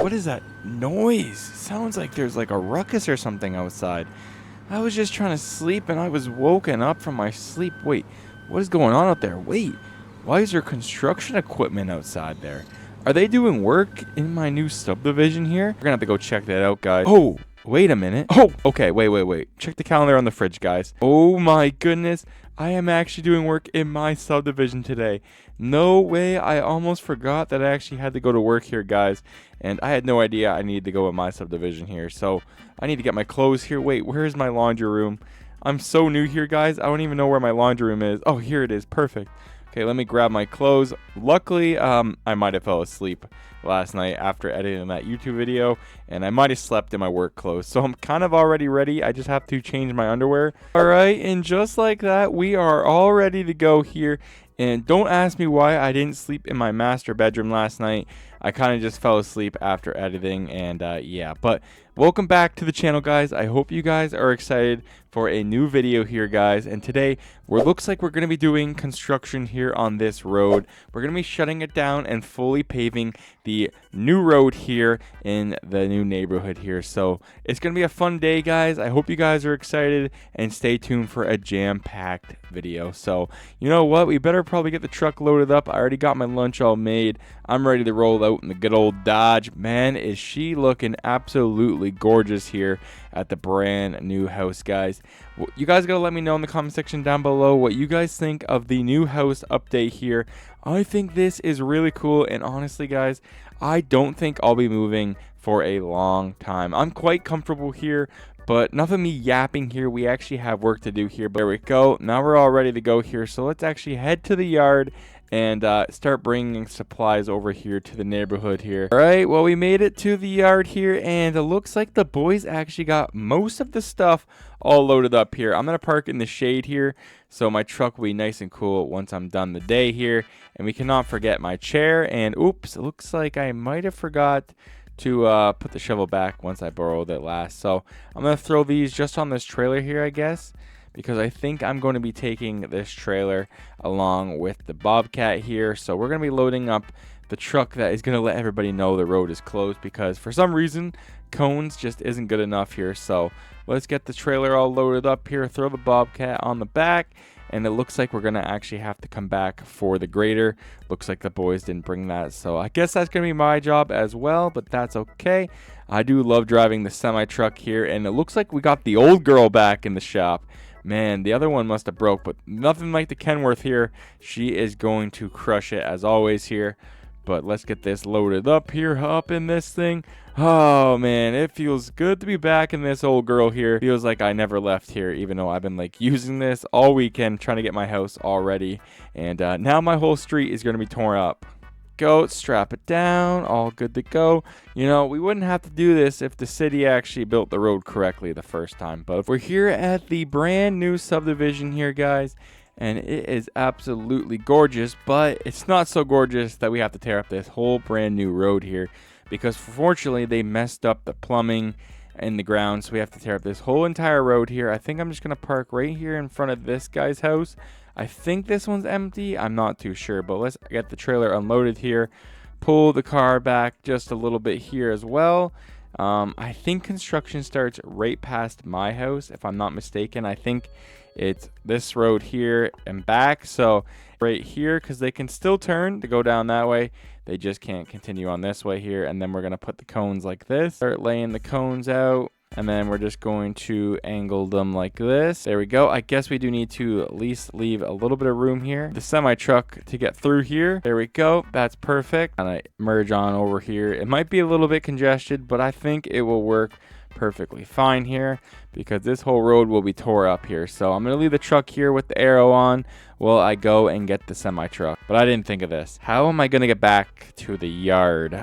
What is that noise? Sounds like there's like a ruckus or something outside. I was just trying to sleep and I was woken up from my sleep. Wait, what is going on out there? Wait, why is there construction equipment outside there? Are they doing work in my new subdivision here? We're gonna have to go check that out, guys. Oh, wait a minute. Oh, okay, wait. Check the calendar on the fridge, guys. Oh my goodness. I am actually doing work in my subdivision today. No way, I almost forgot that I actually had to go to work here, guys. And I had no idea I needed to go in my subdivision here. So I need to get my clothes here. Wait, where's my laundry room? I'm so new here, guys. I don't even know where my laundry room is. Oh, here it is. Perfect. Okay, let me grab my clothes. Luckily, I might have fell asleep last night after editing that YouTube video, and I might have slept in my work clothes. So I'm kind of already ready. I just have to change my underwear. All right, and just like that, we are all ready to go here. And don't ask me why I didn't sleep in my master bedroom last night. I kind of just fell asleep after editing, and yeah. But welcome back to the channel, guys. I hope you guys are excited for a new video here, guys. And today, looks like we're going to be doing construction here on this road. We're going to be shutting it down and fully paving the new road here in the new neighborhood here. So it's going to be a fun day, guys. I hope you guys are excited, and stay tuned for a jam-packed video. So you know what? We better probably get the truck loaded up. I already got my lunch all made. I'm ready to roll out in the good old Dodge. Man, is she looking absolutely gorgeous here at the brand new house, guys. You guys gotta let me know in the comment section down below what you guys think of the new house update here. I think this is really cool, and honestly, guys, I don't think I'll be moving for a long time. I'm quite comfortable here, but enough of me yapping here. We actually have work to do here. But there we go. Now we're all ready to go here. So let's actually head to the yard and start bringing supplies over here to the neighborhood here. All right, well, we made it to the yard here, and it looks like the boys actually got most of the stuff all loaded up here. I'm gonna park in the shade here, so my truck will be nice and cool once I'm done the day here. And we cannot forget my chair. And oops, it looks like I might have forgot to put the shovel back once I borrowed it last. So I'm gonna throw these just on this trailer here, I guess, because I think I'm going to be taking this trailer along with the Bobcat here. So we're going to be loading up the truck that is going to let everybody know the road is closed, because for some reason cones just isn't good enough here. So let's get the trailer all loaded up here, throw the Bobcat on the back, and it looks like we're going to actually have to come back for the grader. Looks like the boys didn't bring that, so I guess that's going to be my job as well, but that's okay. I do love driving the semi-truck here, and it looks like we got the old girl back in the shop. Man, the other one must have broke, but nothing like the Kenworth here. She is going to crush it as always here. But let's get this loaded up here, up in this thing. Oh, man, it feels good to be back in this old girl here. Feels like I never left here, even though I've been like using this all weekend trying to get my house all ready. And now my whole street is going to be torn up. Go, strap it down, all good to go. You know, we wouldn't have to do this if the city actually built the road correctly the first time. But we're here at the brand new subdivision here, guys, and it is absolutely gorgeous. But it's not so gorgeous that we have to tear up this whole brand new road here, because fortunately they messed up the plumbing in the ground, so we have to tear up this whole entire road here. I think I'm just gonna park right here in front of this guy's house. I think this one's empty. I'm not too sure, but let's get the trailer unloaded here. Pull the car back just a little bit here as well. I think construction starts right past my house, if I'm not mistaken. I think it's this road here and back. So right here, because they can still turn to go down that way. They just can't continue on this way here. And then we're going to put the cones like this. Start laying the cones out. And then we're just going to angle them like this. There we go. I guess we do need to at least leave a little bit of room here. The semi-truck to get through here. There we go. That's perfect. And I merge on over here. It might be a little bit congested, but I think it will work perfectly fine here, because this whole road will be tore up here. So I'm going to leave the truck here with the arrow on while I go and get the semi-truck. But I didn't think of this. How am I going to get back to the yard?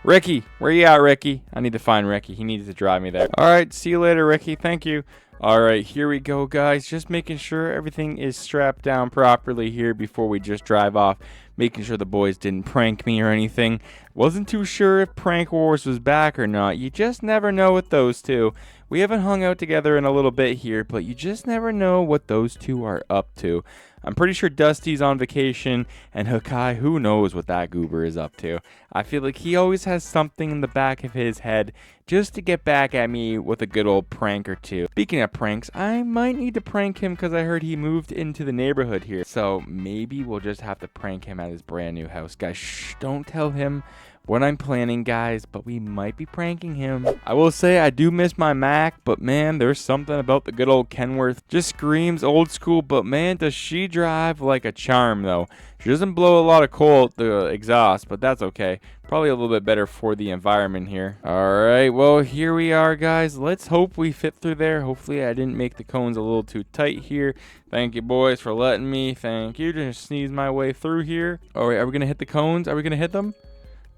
Ricky, where you at, Ricky? I need to find Ricky. He needs to drive me there. All right, see you later, Ricky. Thank you. All right, here we go, guys. Just making sure everything is strapped down properly here before we just drive off. Making sure the boys didn't prank me or anything. Wasn't too sure if Prank Wars was back or not. You just never know with those two. We haven't hung out together in a little bit here, but you just never know what those two are up to. I'm pretty sure Dusty's on vacation, and Hakai, who knows what that goober is up to. I feel like he always has something in the back of his head just to get back at me with a good old prank or two. Speaking of pranks, I might need to prank him because I heard he moved into the neighborhood here. So maybe we'll just have to prank him at his brand new house. Guys, shh, don't tell him what I'm planning, guys, but we might be pranking him. I will say I do miss my Mac, but man, there's something about the good old Kenworth. Just screams old school, but man, does she drive like a charm, though. She doesn't blow a lot of coal out the exhaust, but that's okay. Probably a little bit better for the environment here. All right, well, here we are, guys. Let's hope we fit through there. Hopefully, I didn't make the cones a little too tight here. Thank you, boys, for letting me. Thank you. Just sneeze my way through here. All right, are we going to hit the cones? Are we going to hit them?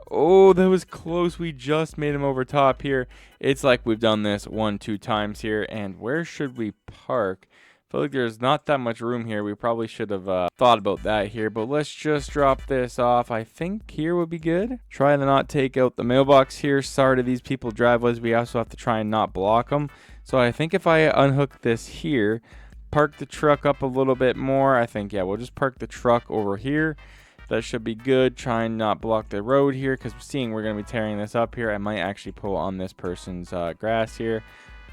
Oh, that was close. We just made him over top here. It's like we've done this 1-2 times here. And where should we park? I feel like there's not that much room here. We probably should have thought about that here. But let's just drop this off. I think here would be good. Try to not take out the mailbox here. Sorry to these people driveways. We also have to try and not block them. So I think if I unhook this here, park the truck up a little bit more. I think, yeah, we'll just park the truck over here. That should be good. Try and not block the road here because seeing we're going to be tearing this up here, I might actually pull on this person's grass here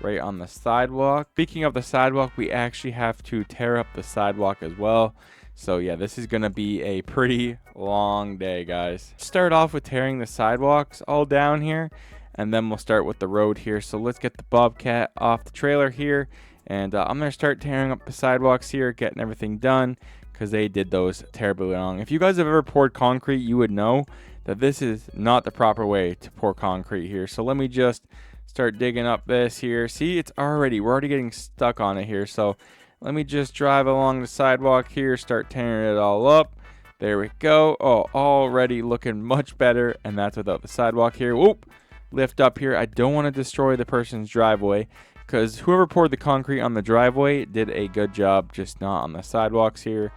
right on the sidewalk. Speaking of the sidewalk, we actually have to tear up the sidewalk as well. So yeah, this is going to be a pretty long day, guys. Start off with tearing the sidewalks all down here, and then we'll start with the road here. So let's get the Bobcat off the trailer here, and I'm going to start tearing up the sidewalks here, getting everything done, because they did those terribly long. If you guys have ever poured concrete, you would know that this is not the proper way to pour concrete here. So let me just start digging up this here. See, we're already getting stuck on it here. So let me just drive along the sidewalk here, start tearing it all up. There we go. Oh, already looking much better, and that's without the sidewalk here. Whoop, lift up here. I don't want to destroy the person's driveway, because whoever poured the concrete on the driveway did a good job, just not on the sidewalks here.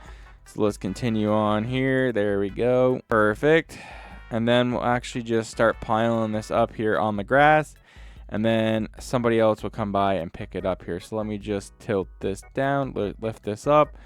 So let's continue on here. There we go. Perfect. And then we'll actually just start piling this up here on the grass, and then somebody else will come by and pick it up here. So let me just tilt this down, lift this up,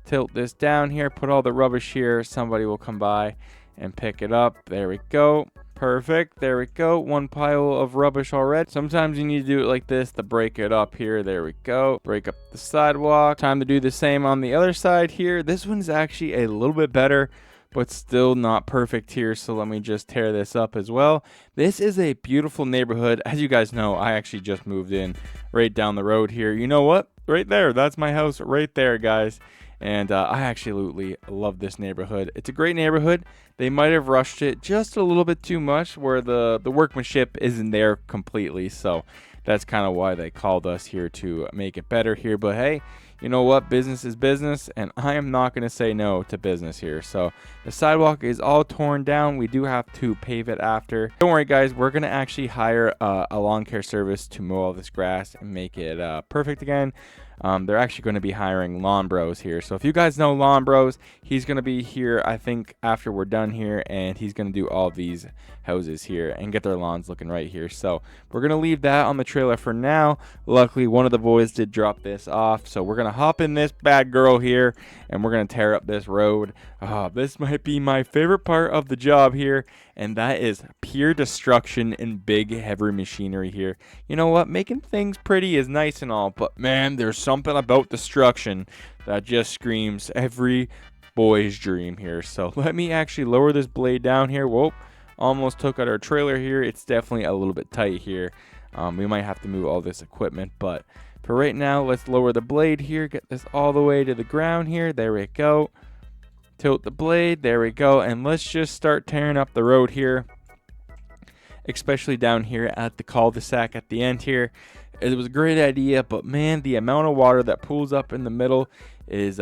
tilt this down here, put all the rubbish here. Somebody will come by and pick it up. There we go. Perfect. There we go. One pile of rubbish already. Sometimes you need to do it like this to break it up here. There we go. Break up the sidewalk. Time to do the same on the other side here. This one's actually a little bit better, but still not perfect here. So let me just tear this up as well. This is a beautiful neighborhood. As you guys know, I actually just moved in right down the road here. You know what? Right there. That's my house right there, guys. And I absolutely love this neighborhood. It's a great neighborhood. They might have rushed it just a little bit too much, where the workmanship isn't there completely. So that's kind of why they called us here to make it better here. But hey, you know what? Business is business, and I am not going to say no to business here. So the sidewalk is all torn down. We do have to pave it after. Don't worry, guys. We're going to actually hire a lawn care service to mow all this grass and make it perfect again. They're actually going to be hiring Lawn Bros here. So if you guys know Lawn Bros, he's going to be here, I think, after we're done here, and he's going to do all these houses here and get their lawns looking right here. So we're going to leave that on the trailer for now. Luckily, one of the boys did drop this off, so we're going to hop in this bad girl here, and we're going to tear up this road. This might be my favorite part of the job here, and that is pure destruction and big heavy machinery here. You know what? Making things pretty is nice and all, but man, there's something about destruction that just screams every boy's dream here. So let me actually lower this blade down here. Whoa, almost took out our trailer here. It's definitely a little bit tight here. We might have to move all this equipment, but for right now, let's lower the blade here, get this all the way to the ground here. There we go. Tilt the blade. There we go. And let's just start tearing up the road here, especially down here at the cul-de-sac at the end here. It was a great idea, but man, the amount of water that pools up in the middle is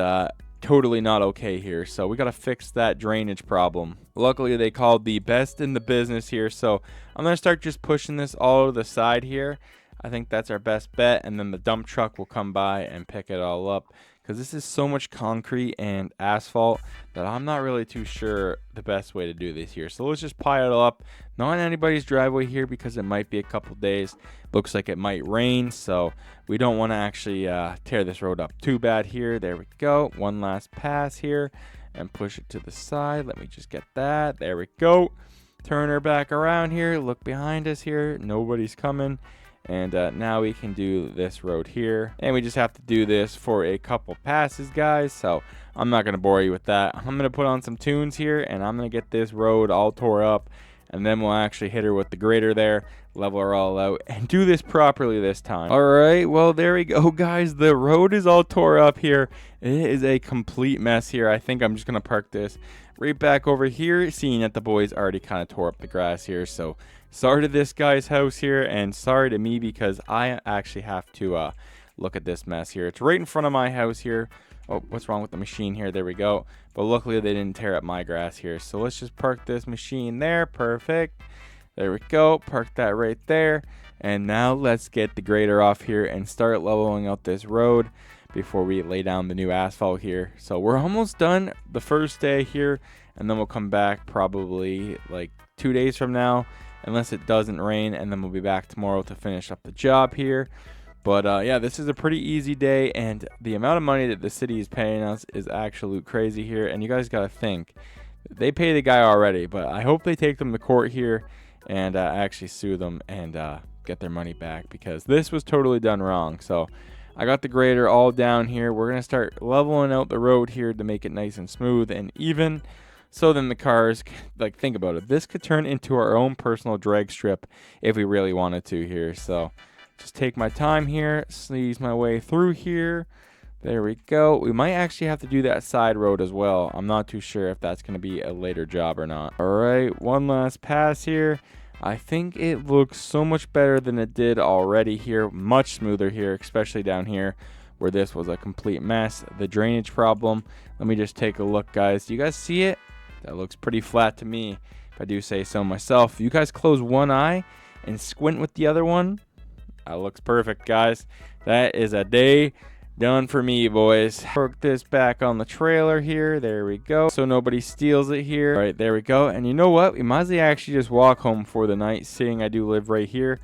totally not okay here. So we got to fix that drainage problem. Luckily, they called the best in the business here. So I'm going to start just pushing this all to the side here. I think that's our best bet. And then the dump truck will come by and pick it all up, because this is so much concrete and asphalt that I'm not really too sure the best way to do this here. So let's just pile it up, not on anybody's driveway here, because it might be a couple days. Looks like it might rain, so we don't want to actually tear this road up too bad here. There we go. One last pass here and push it to the side. Let me just get that. There we go. Turn her back around here. Look behind us here. Nobody's coming. And now we can do this road here. And we just have to do this for a couple passes, guys. So I'm not going to bore you with that. I'm going to put on some tunes here, and I'm going to get this road all tore up. And then we'll actually hit her with the grader there, level her all out, and do this properly this time. All right, well, there we go, guys. The road is all tore up here. It is a complete mess here. I think I'm just going to park this right back over here, seeing that the boys already kind of tore up the grass here. So sorry to this guy's house here, and sorry to me, because I actually have to look at this mess here. It's right in front of my house here. Oh, what's wrong with the machine here? There we go. But luckily they didn't tear up my grass here. So let's just park this machine there. Perfect. There we go. Park that right there. And now let's get the grader off here and start leveling out this road before we lay down the new asphalt here. So we're almost done the first day here, and then we'll come back probably like 2 days from now, unless it doesn't rain, and then we'll be back tomorrow to finish up the job here. But yeah, this is a pretty easy day, and the amount of money that the city is paying us is absolute crazy here. And you guys got to think, they pay the guy already, but I hope they take them to court here and actually sue them and get their money back, because this was totally done wrong. So I got the grader all down here. We're going to start leveling out the road here to make it nice and smooth and even. So then the cars, like, think about it. This could turn into our own personal drag strip if we really wanted to here. So just take my time here, squeeze my way through here. There we go. We might actually have to do that side road as well. I'm not too sure if that's going to be a later job or not. All right, one last pass here. I think it looks so much better than it did already here. Much smoother here, especially down here where this was a complete mess. The drainage problem. Let me just take a look, guys. Do you guys see it? That looks pretty flat to me, if I do say so myself. You guys close one eye and squint with the other one. That looks perfect, guys. That is a day done for me, boys. Park this back on the trailer here. There we go. So nobody steals it here. All right, there we go. And you know what? We might as well actually just walk home for the night, seeing I do live right here.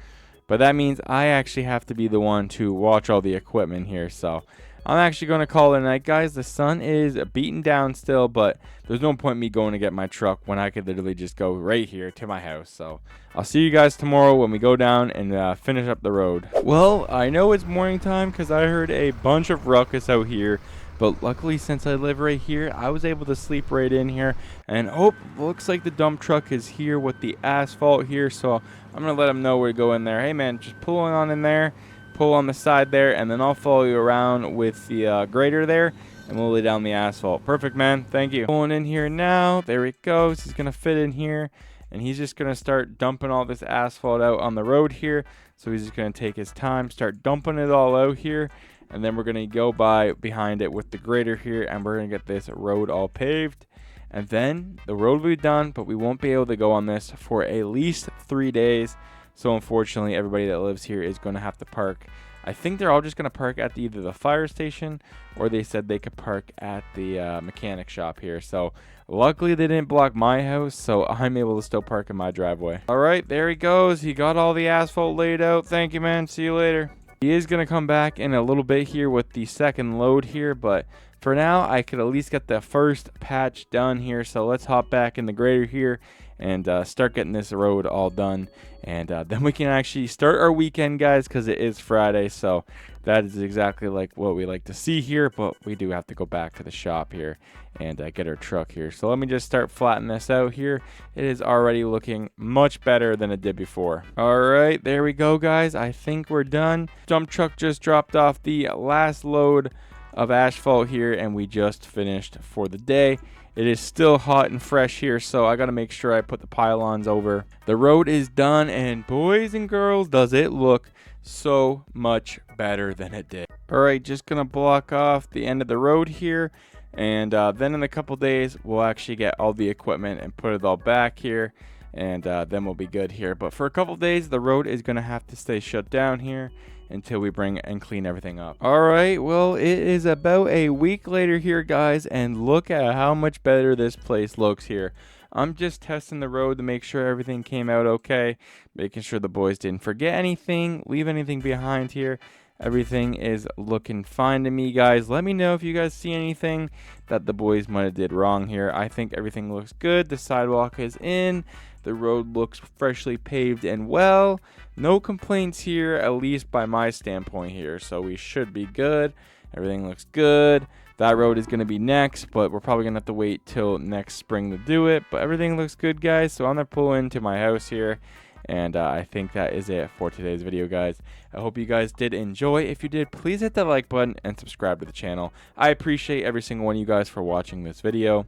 But that means I actually have to be the one to watch all the equipment here. So I'm actually going to call it a night, guys. The sun is beaten down still, but there's no point me going to get my truck when I could literally just go right here to my house. So I'll see you guys tomorrow when we go down and finish up the road. Well, I know it's morning time because I heard a bunch of ruckus out here. But luckily, since I live right here, I was able to sleep right in here. And oh, looks like the dump truck is here with the asphalt here. So I'm going to let them know where to go in there. Hey, man, just pull on in there. Pull on the side there, and then I'll follow you around with the grader there, and we'll lay down the asphalt. Perfect, man. Thank you. Pulling in here now. There he goes. He's going to fit in here, and he's just going to start dumping all this asphalt out on the road here. So he's just going to take his time, start dumping it all out here, and then we're going to go behind it with the grader here, and we're going to get this road all paved. And then the road will be done, but we won't be able to go on this for at least 3 days. So unfortunately, everybody that lives here is going to have to park. I think they're all just going to park at either the fire station, or they said they could park at the mechanic shop here. So luckily they didn't block my house, so I'm able to still park in my driveway. All right, there he goes. He got all the asphalt laid out. Thank you, man. See you later. He is going to come back in a little bit here with the second load here, but for now, I could at least get the first patch done here. So let's hop back in the grader here and start getting this road all done. And then we can actually start our weekend, guys, because it is Friday. So that is exactly like what we like to see here. But we do have to go back to the shop here and get our truck here. So let me just start flattening this out here. It is already looking much better than it did before. All right, there we go, guys. I think we're done. Dump truck just dropped off the last load of asphalt here, and we just finished for the day. It is still hot and fresh here, so I got to make sure I put the pylons over. The road is done, and boys and girls, does it look so much better than it did. All right, just going to block off the end of the road here, and then in a couple days, we'll actually get all the equipment and put it all back here, and then we'll be good here. But for a couple days, the road is going to have to stay shut down here until we bring and clean everything up. All right, well, it is about a week later here, guys, and look at how much better this place looks here. I'm just testing the road to make sure everything came out okay, making sure the boys didn't forget anything, leave anything behind here. Everything is looking fine to me, guys. Let me know if you guys see anything that the boys might have did wrong here. I think everything looks good. The sidewalk is in. The road looks freshly paved and well. No complaints here, at least by my standpoint here. So we should be good. Everything looks good. That road is going to be next, but we're probably going to have to wait till next spring to do it. But everything looks good, guys. So I'm going to pull into my house here. And I think that is it for today's video, guys. I hope you guys did enjoy. If you did, please hit that like button and subscribe to the channel. I appreciate every single one of you guys for watching this video.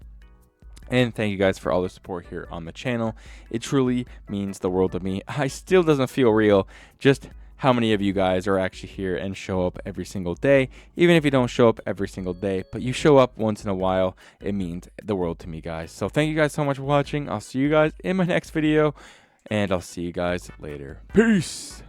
And thank you guys for all the support here on the channel. It truly means the world to me. I still doesn't feel real just how many of you guys are actually here and show up every single day. Even if you don't show up every single day, but you show up once in a while, it means the world to me, guys. So thank you guys so much for watching. I'll see you guys in my next video. And I'll see you guys later. Peace.